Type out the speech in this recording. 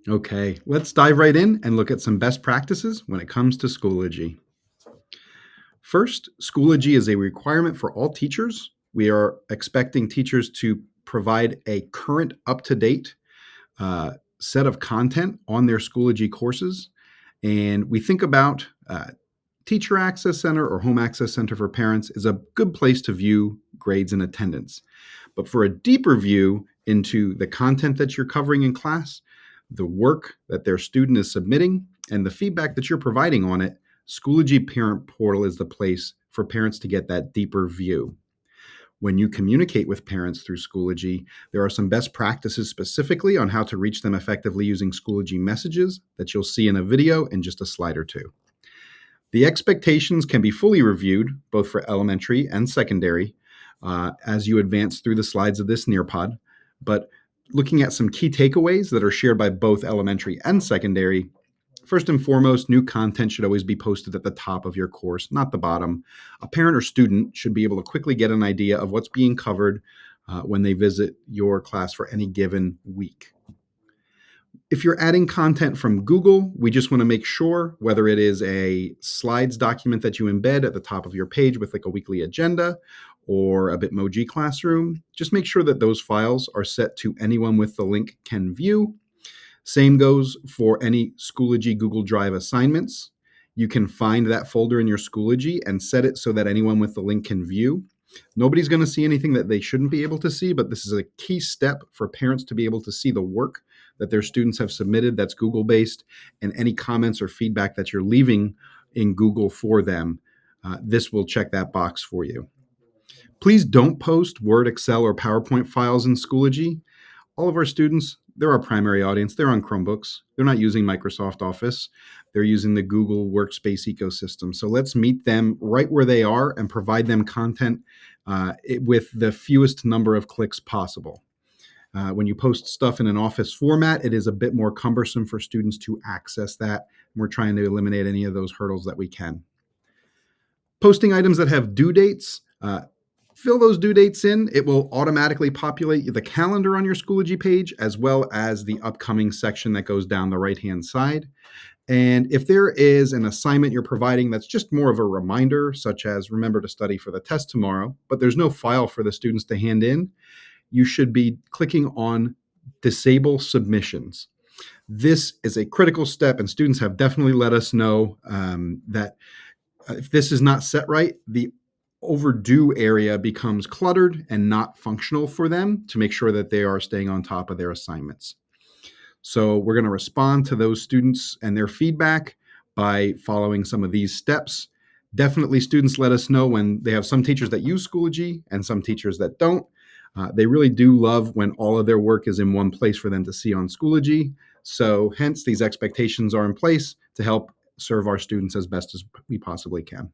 Okay, let's dive right in and look at some best practices when it comes to Schoology. First, Schoology is a requirement for all teachers. We are expecting teachers to provide a current, up to date set of content on their Schoology courses. And we think about Teacher Access Center or Home Access Center for Parents is a good place to view grades and attendance. But for a deeper view into the content that you're covering in class, the work that their student is submitting, and the feedback that you're providing on it, Schoology Parent Portal is the place for parents to get that deeper view. When you communicate with parents through Schoology, there are some best practices specifically on how to reach them effectively using Schoology messages that you'll see in a video in just a slide or two. The expectations can be fully reviewed, both for elementary and secondary, as you advance through the slides of this Nearpod. But looking at some key takeaways that are shared by both elementary and secondary, first and foremost, new content should always be posted at the top of your course, not the bottom. A parent or student should be able to quickly get an idea of what's being covered when they visit your class for any given week. If you're adding content from Google, we just want to make sure whether it is a slides document that you embed at the top of your page with like a weekly agenda or a Bitmoji classroom, just make sure that those files are set to anyone with the link can view. Same goes for any Schoology Google Drive assignments. You can find that folder in your Schoology and set it so that anyone with the link can view. Nobody's going to see anything that they shouldn't be able to see, but this is a key step for parents to be able to see the work that their students have submitted that's Google-based, and any comments or feedback that you're leaving in Google for them. This will check that box for you. Please don't post Word, Excel, or PowerPoint files in Schoology. All of our students, they're our primary audience. They're on Chromebooks. They're not using Microsoft Office. They're using the Google Workspace ecosystem. So let's meet them right where they are and provide them content with the fewest number of clicks possible. When you post stuff in an Office format, it is a bit more cumbersome for students to access that. We're trying to eliminate any of those hurdles that we can. Posting items that have due dates, fill those due dates in. It will automatically populate the calendar on your Schoology page, as well as the upcoming section that goes down the right-hand side. And if there is an assignment you're providing that's just more of a reminder, such as remember to study for the test tomorrow, but there's no file for the students to hand in, you should be clicking on Disable Submissions. This is a critical step, and students have definitely let us know that if this is not set right, the overdue area becomes cluttered and not functional for them to make sure that they are staying on top of their assignments. So we're going to respond to those students and their feedback by following some of these steps. Definitely students let us know when they have some teachers that use Schoology and some teachers that don't. They really do love when all of their work is in one place for them to see on Schoology. So hence these expectations are in place to help serve our students as best as we possibly can.